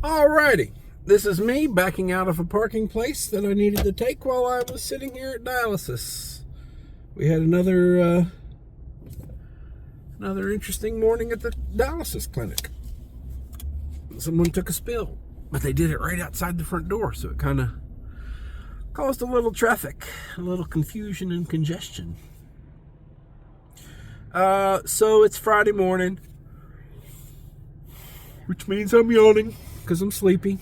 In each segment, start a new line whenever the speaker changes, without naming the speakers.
Alrighty, this is me backing out of a parking place that I needed to take while I was sitting here at dialysis. We had another interesting morning at the dialysis clinic. Someone took a spill, but they did it right outside the front door, so it kind of caused a little traffic, a little confusion and congestion. So it's Friday morning, which means I'm yawning because I'm sleepy.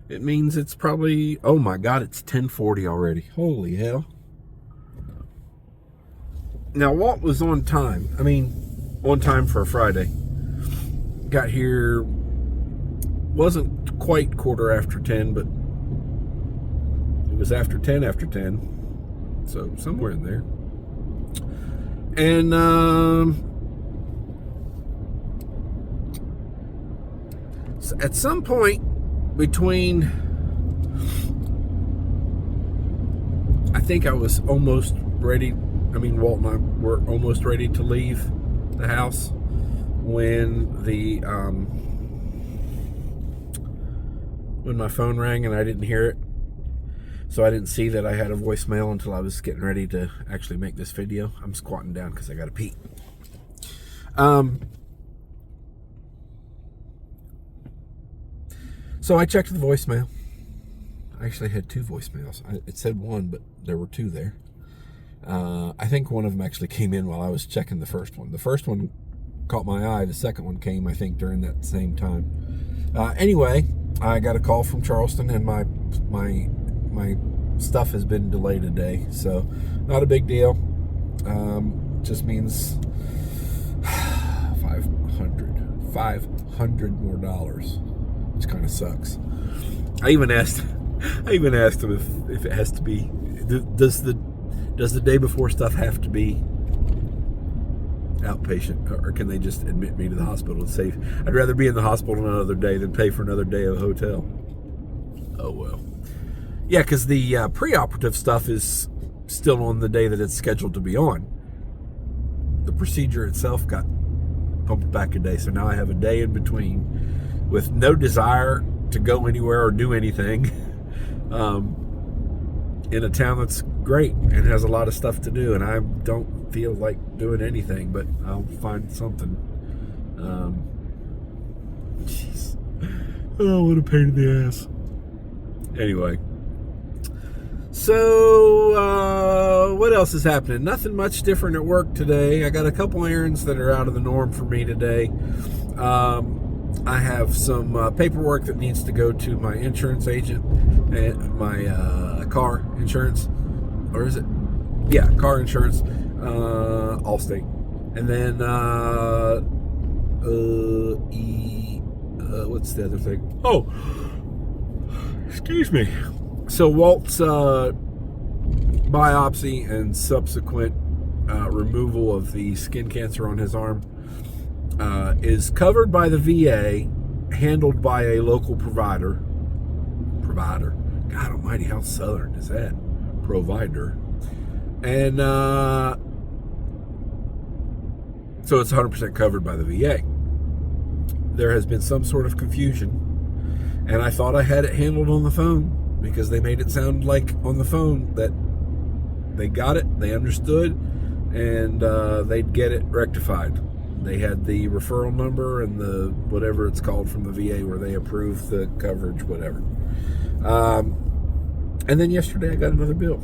It means it's probably, oh my God, it's 10:40 already. Holy hell. Now, Walt was on time. On time for a Friday. Got here, wasn't quite 10:15, but it was after 10. So somewhere in there. And, so at some point between, I think I was almost ready. Walt and I were almost ready to leave the house when when my phone rang and I didn't hear it. So I didn't see that I had a voicemail until I was getting ready to actually make this video. I'm squatting down because I got to pee. So I checked the voicemail. I actually had two voicemails. It said one, but there were two there. I think one of them actually came in while I was checking the first one. The first one caught my eye. The second one came, I think, during that same time. Anyway, I got a call from Charleston, and my stuff has been delayed a day, so not a big deal. Just means $500 more dollars, which kind of sucks. I even asked him if it has to be, does the day before stuff have to be outpatient, or can they just admit me to the hospital and say, I'd rather be in the hospital another day than pay for another day of a hotel. Oh well. Yeah, because the preoperative stuff is still on the day that it's scheduled to be on. The procedure itself got bumped back a day, so now I have a day in between with no desire to go anywhere or do anything in a town that's great and has a lot of stuff to do, and I don't feel like doing anything, but I'll find something. Jeez. Oh, what a pain in the ass. Anyway. So, what else is happening? Nothing much different at work today. I got a couple errands that are out of the norm for me today. I have some paperwork that needs to go to my insurance agent and my car insurance. Or is it? Yeah, car insurance, Allstate. And then, what's the other thing? Oh, excuse me. So Walt's biopsy and subsequent removal of the skin cancer on his arm is covered by the VA, handled by a local provider. God almighty, how southern is that? Provider. And so it's 100% covered by the VA. There has been some sort of confusion, and I thought I had it handled on the phone, because they made it sound like on the phone that they got it, they understood, and they'd get it rectified. They had the referral number and the whatever it's called from the VA where they approve the coverage, whatever. And then yesterday I got another bill.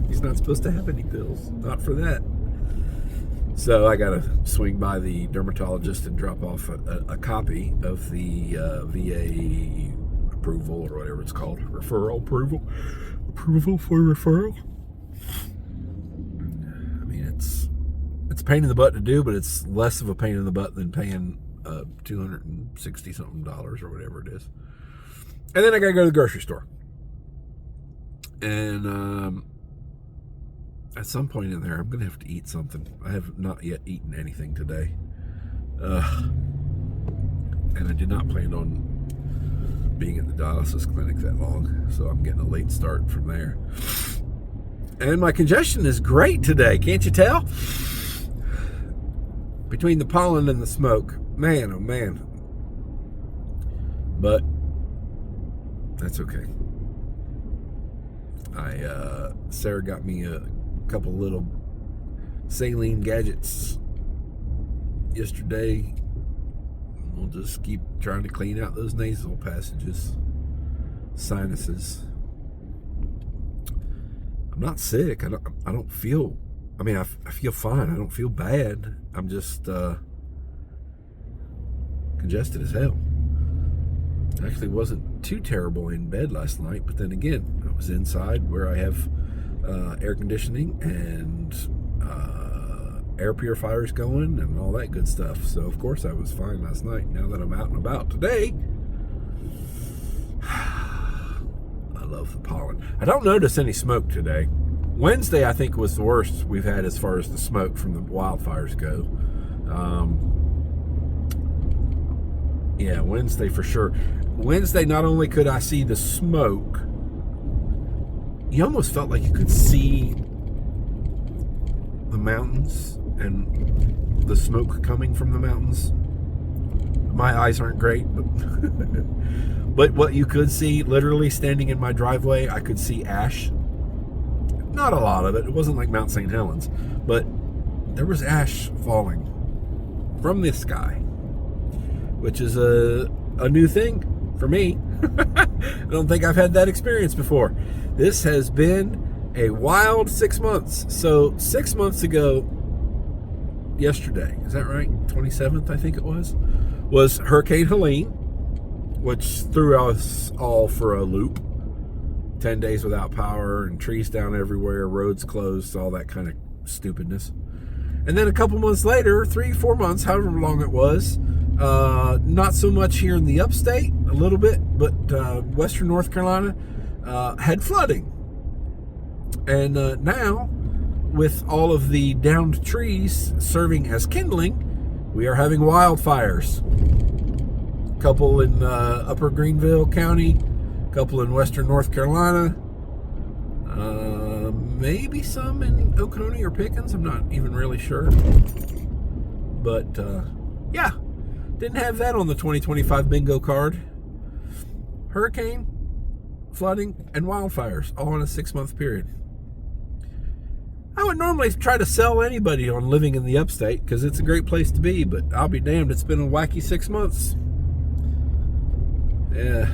He's not supposed to have any bills, not for that. So I got to swing by the dermatologist and drop off a copy of the VA approval, or whatever it's called, referral approval for referral. It's a pain in the butt to do, but it's less of a pain in the butt than paying $260 something or whatever it is. And then I gotta go to the grocery store, and at some point in there I'm gonna have to eat something. I have not yet eaten anything today, and I did not plan on being at the dialysis clinic that long, so I'm getting a late start from there. And my congestion is great today, can't you tell? Between the pollen and the smoke, man, oh man, But that's okay. Sarah got me a couple little saline gadgets yesterday. We'll just keep trying to clean out those nasal passages, sinuses. I'm not sick. I don't feel. I mean, I feel fine. I don't feel bad. I'm just congested as hell. I actually wasn't too terrible in bed last night, but then again, I was inside where I have air conditioning and air purifiers going and all that good stuff. So of course I was fine last night. Now that I'm out and about today, I love the pollen. I don't notice any smoke today. Wednesday I think was the worst we've had as far as the smoke from the wildfires go. Yeah, Wednesday for sure. Wednesday, not only could I see the smoke, you almost felt like you could see the mountains and the smoke coming from the mountains. My eyes aren't great, but but what you could see, literally standing in my driveway, I could see ash. Not a lot of it. It wasn't like Mount St. Helens, but there was ash falling from the sky, which is a new thing for me. I don't think I've had that experience before. This has been a wild 6 months. So 6 months ago, yesterday, is that right? 27th, I think it was Hurricane Helene, which threw us all for a loop. 10 days without power and trees down everywhere, roads closed, all that kind of stupidness. And then a couple months later, 3-4 months, however long it was, not so much here in the upstate, a little bit, but western North Carolina had flooding. And now, with all of the downed trees serving as kindling, we are having wildfires. A couple in upper Greenville County, a couple in western North Carolina, maybe some in Oconee or Pickens, I'm not even really sure. But yeah, didn't have that on the 2025 bingo card. Hurricane, flooding, and wildfires all in a 6-month period. I would normally try to sell anybody on living in the upstate because it's a great place to be, but I'll be damned, it's been a wacky 6 months. Yeah.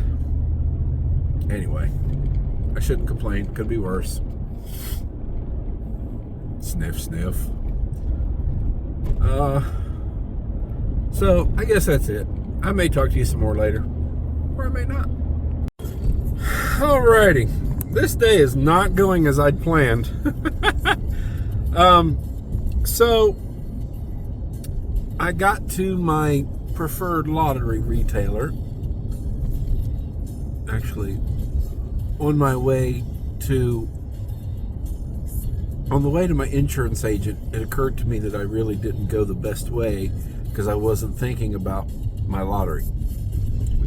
Anyway, I shouldn't complain. Could be worse. Sniff, sniff. So, I guess that's it. I may talk to you some more later, or I may not. Alrighty. This day is not going as I'd planned. So, I got to my preferred lottery retailer. Actually, on the way to my insurance agent, it occurred to me that I really didn't go the best way because I wasn't thinking about my lottery.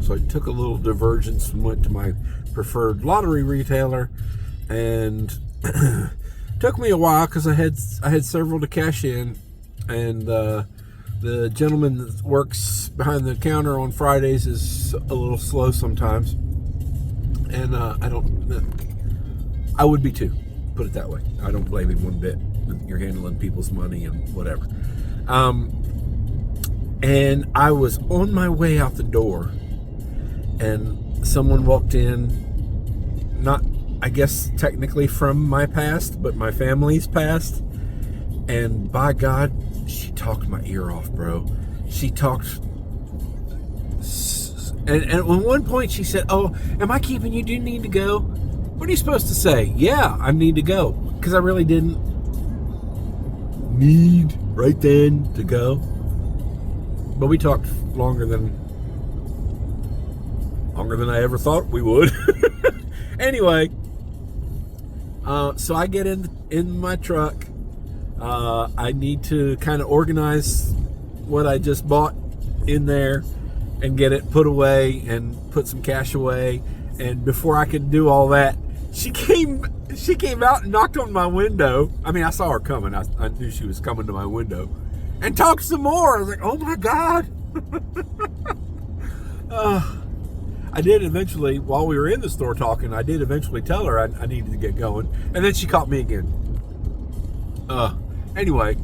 So I took a little divergence and went to my preferred lottery retailer, and took me a while because I had several to cash in, and the gentleman that works behind the counter on Fridays is a little slow sometimes. And I would be too, put it that way. I don't blame him one bit. You're handling people's money and whatever. And I was on my way out the door, and someone walked in, not, I guess, technically from my past, but my family's past. And by God, she talked my ear off, bro. She talked... And at one point she said, "Oh, am I keeping you? Do you need to go?" What are you supposed to say? Yeah, I need to go. Because I really didn't need right then to go. But we talked longer than I ever thought we would. Anyway, so I get in my truck. I need to kind of organize what I just bought in there and get it put away and put some cash away. And before I could do all that, she came out and knocked on my window. I mean, I saw her coming. I knew she was coming to my window, and talked some more. I was like, oh my God. I did eventually, while we were in the store talking, I did eventually tell her I needed to get going. And then she caught me again. Anyway,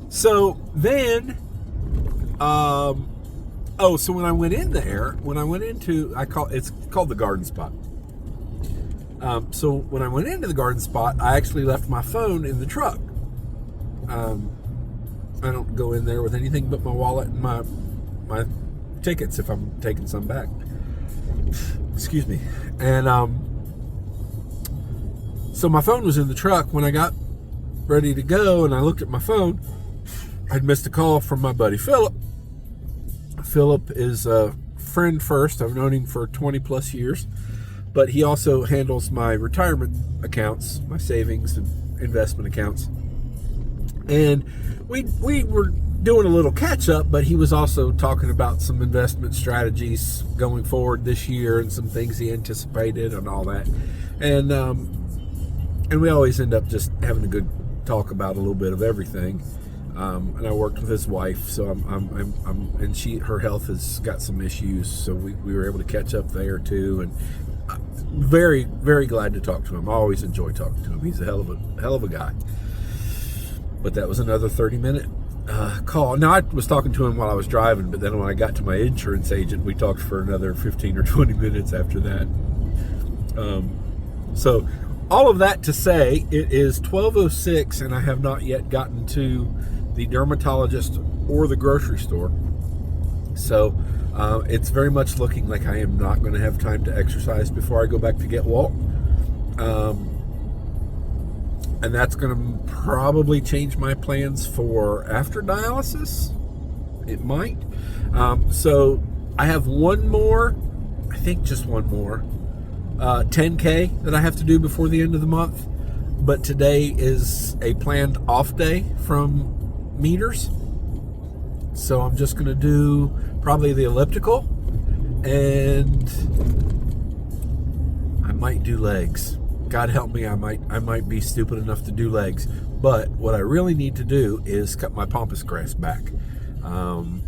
so then, so when I went in there, it's called the Garden Spot. So when I went into the Garden Spot, I actually left my phone in the truck. I don't go in there with anything but my wallet and my tickets if I'm taking some back. Excuse me. And so my phone was in the truck. When I got ready to go and I looked at my phone, I'd missed a call from my buddy Philip. Philip is a friend first. I've known him for 20 plus years, but he also handles my retirement accounts, my savings and investment accounts. And we were doing a little catch up, but he was also talking about some investment strategies going forward this year and some things he anticipated and all that. And we always end up just having a good talk about a little bit of everything. And I worked with his wife, so her health has got some issues, so we were able to catch up there too. And very, very glad to talk to him. I always enjoy talking to him. He's a hell of a guy. But that was another 30-minute call. Now, I was talking to him while I was driving, but then when I got to my insurance agent, we talked for another 15 or 20 minutes after that. So all of that to say, it is 12:06, and I have not yet gotten to the dermatologist or the grocery store. So it's very much looking like I am not going to have time to exercise before I go back to get Walt. And that's going to probably change my plans for after dialysis. It might. So I have one more, I think just one more, 10K that I have to do before the end of the month. But today is a planned off day from meters. So I'm just going to do probably the elliptical. And I might do legs. God help me, I might be stupid enough to do legs. But what I really need to do is cut my pampas grass back. The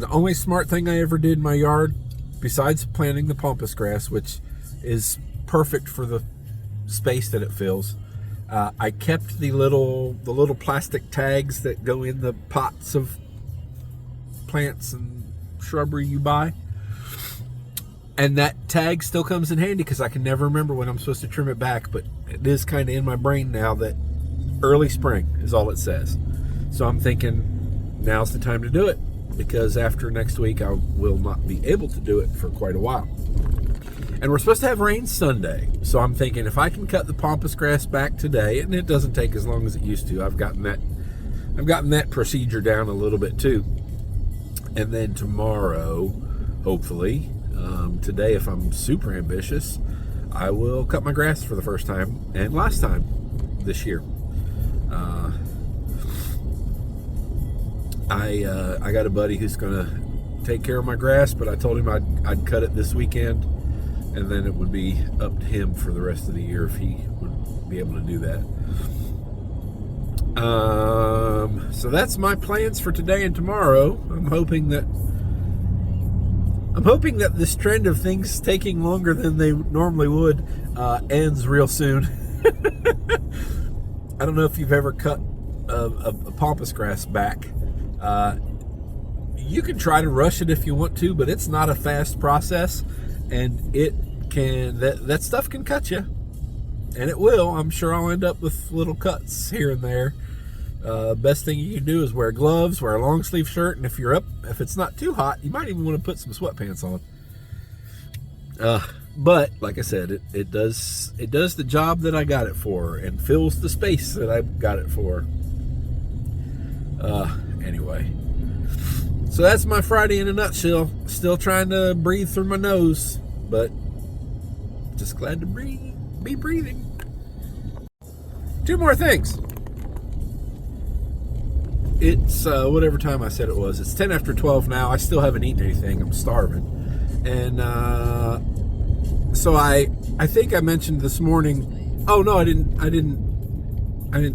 only smart thing I ever did in my yard, besides planting the pampas grass, which is perfect for the space that it fills, I kept the little plastic tags that go in the pots of plants and shrubbery you buy. And that tag still comes in handy because I can never remember when I'm supposed to trim it back, but it is kind of in my brain now that early spring is all it says. So I'm thinking now's the time to do it, because after next week I will not be able to do it for quite a while. And we're supposed to have rain Sunday. So I'm thinking if I can cut the pampas grass back today, and it doesn't take as long as it used to. I've gotten that procedure down a little bit too. And then tomorrow, hopefully, today, if I'm super ambitious, I will cut my grass for the first time and last time this year. I got a buddy who's gonna take care of my grass, but I told him I'd cut it this weekend, and then it would be up to him for the rest of the year if he would be able to do that. So that's my plans for today and tomorrow. I'm hoping that this trend of things taking longer than they normally would ends real soon. I don't know if you've ever cut a pampas grass back. You can try to rush it if you want to, but it's not a fast process, and that stuff can cut you, and it will. I'm sure I'll end up with little cuts here and there. Best thing you can do is wear gloves, wear a long sleeve shirt, and if it's not too hot, you might even want to put some sweatpants on. But like I said, it does the job that I got it for, and fills the space that I got it for. Anyway, so that's my Friday in a nutshell. Still trying to breathe through my nose, but just glad to be breathing. Two more things. It's whatever time I said it was. It's 10 after 12 now. I still haven't eaten anything. I'm starving. And so I think I mentioned this morning. Oh no, I didn't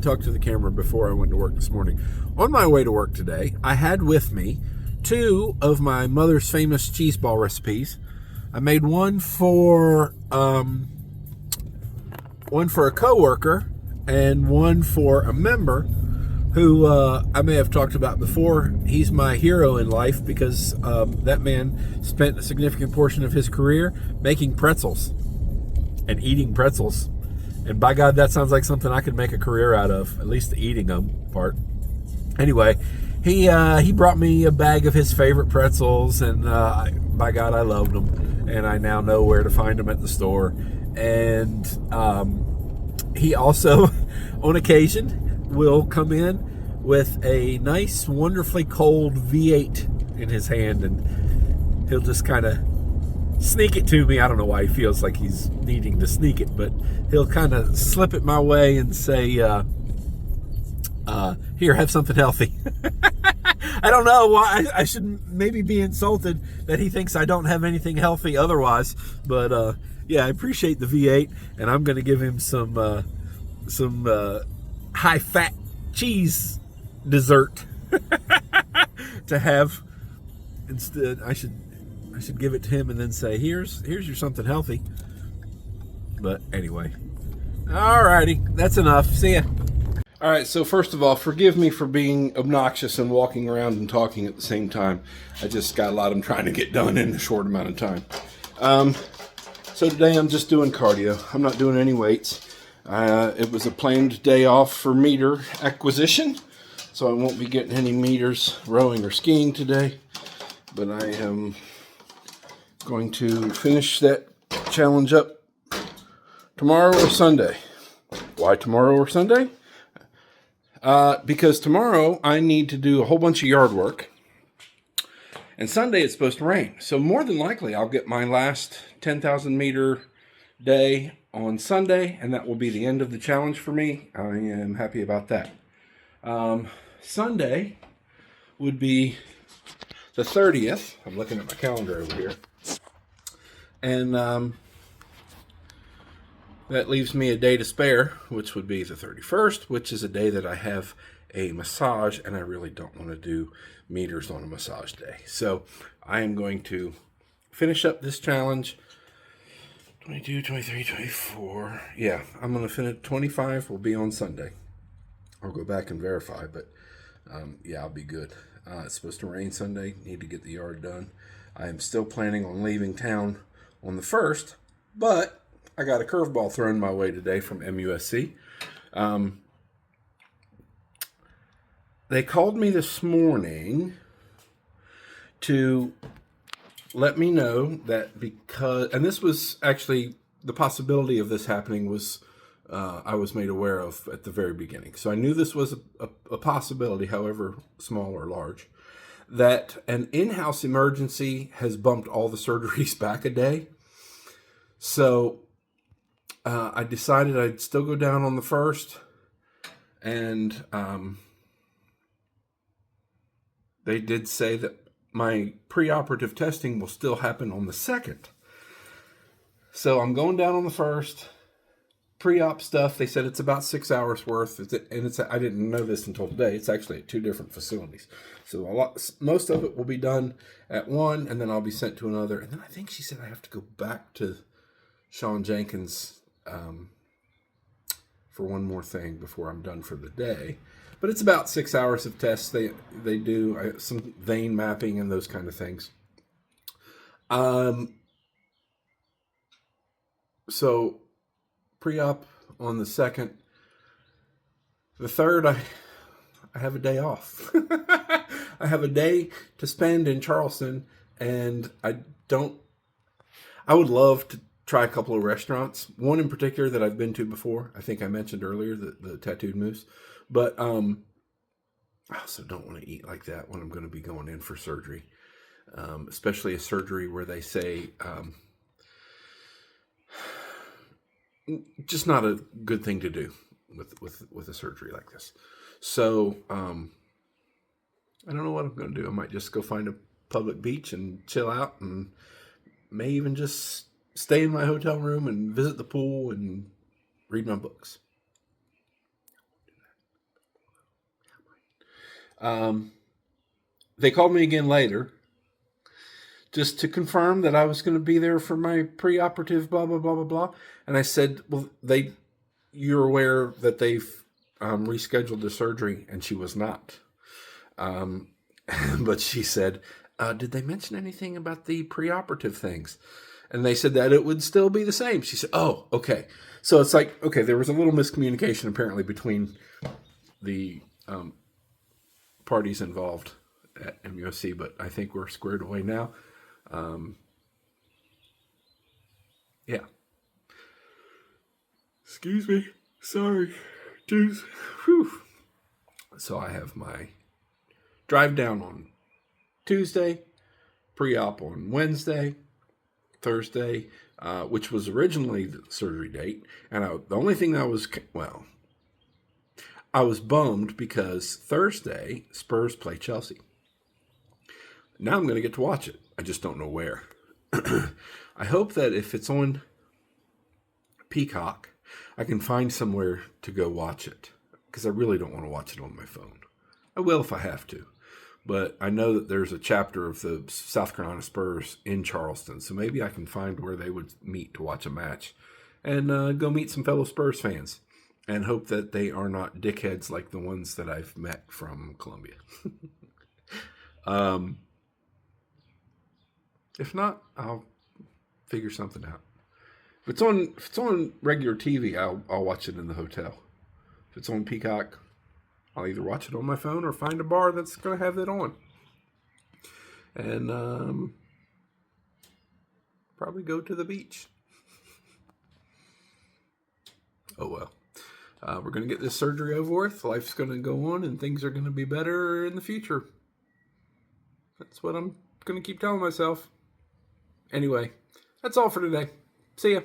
talk to the camera before I went to work this morning. On my way to work today, I had with me two of my mother's famous cheese ball recipes. I made one for a coworker and one for a member who I may have talked about before. He's my hero in life because that man spent a significant portion of his career making pretzels and eating pretzels. And by God, that sounds like something I could make a career out of, at least the eating them part. Anyway, he brought me a bag of his favorite pretzels, and by God, I loved them. And I now know where to find them at the store. And he also, on occasion, will come in with a nice, wonderfully cold V8 in his hand, and he'll just kind of sneak it to me. I don't know why he feels like he's needing to sneak it, but he'll kind of slip it my way and say, here, have something healthy. I don't know why. I should maybe be insulted that he thinks I don't have anything healthy otherwise, but yeah, I appreciate the V8, and I'm going to give him some high-fat cheese dessert to have instead. I should give it to him and then say, here's your something healthy. But anyway, alrighty, that's enough. See ya. All right, so first of all, forgive me for being obnoxious and walking around and talking at the same time. I just got a lot I'm trying to get done in a short amount of time. So today I'm just doing cardio. I'm not doing any weights. It was a planned day off for meter acquisition, so I won't be getting any meters rowing or skiing today. But I am going to finish that challenge up tomorrow or Sunday. Why tomorrow or Sunday? Because tomorrow I need to do a whole bunch of yard work, and Sunday it's supposed to rain. So more than likely I'll get my last 10,000 meter day on Sunday, and that will be the end of the challenge for me. I am happy about that. Sunday would be the 30th. I'm looking at my calendar over here. And that leaves me a day to spare, which would be the 31st, which is a day that I have a massage, and I really don't want to do meters on a massage day. So I am going to finish up this challenge. 22, 23, 24. Yeah, I'm going to finish 25 will be on Sunday. I'll go back and verify, but yeah, I'll be good. It's supposed to rain Sunday. Need to get the yard done. I am still planning on leaving town on the 1st, but I got a curveball thrown my way today from MUSC. They called me this morning to let me know that because, and this was actually, the possibility of this happening was, I was made aware of at the very beginning. So I knew this was a possibility, however small or large, that an in-house emergency has bumped all the surgeries back a day. So I decided I'd still go down on the 1st, and they did say that my preoperative testing will still happen on the 2nd. So I'm going down on the 1st. Pre-op stuff, they said it's about 6 hours worth, and I didn't know this until today. It's actually at 2 different facilities. So most of it will be done at one, and then I'll be sent to another. And then I think she said I have to go back to Sean Jenkins for one more thing before I'm done for the day. But it's about 6 hours of tests. They do some vein mapping and those kind of things. So pre-op on the 2nd. The 3rd, I have a day off. I have a day to spend in Charleston, and I would love to try a couple of restaurants. One in particular that I've been to before. I think I mentioned earlier, the Tattooed Moose. But I also don't want to eat like that when I'm going to be going in for surgery. Especially a surgery where they say, just not a good thing to do with a surgery like this. So I don't know what I'm going to do. I might just go find a public beach and chill out, and may even just stay in my hotel room and visit the pool and read my books. they called me again later just to confirm that I was going to be there for my preoperative blah, blah, blah, blah, blah. And I said, well, you're aware that they've rescheduled the surgery, and she was not. But she said, did they mention anything about the preoperative things? And they said that it would still be the same. She said, oh, okay. So it's like, okay, there was a little miscommunication apparently between the parties involved at MUSC, but I think we're squared away now. Yeah. Excuse me. Sorry. Jeez. Whew. So I have my drive down on Tuesday, pre-op on Wednesday, Thursday, which was originally the surgery date. And the only thing that I was bummed because Thursday, Spurs play Chelsea. Now I'm going to get to watch it. I just don't know where. I hope that if it's on Peacock, I can find somewhere to go watch it, because I really don't want to watch it on my phone. I will if I have to. But I know that there's a chapter of the South Carolina Spurs in Charleston, so maybe I can find where they would meet to watch a match and go meet some fellow Spurs fans and hope that they are not dickheads like the ones that I've met from Columbia. If not, I'll figure something out. If it's on regular TV, I'll watch it in the hotel. If it's on Peacock, I'll either watch it on my phone or find a bar that's going to have it on. And probably go to the beach. Oh well. We're going to get this surgery over with. Life's going to go on and things are going to be better in the future. That's what I'm going to keep telling myself. Anyway, that's all for today. See ya.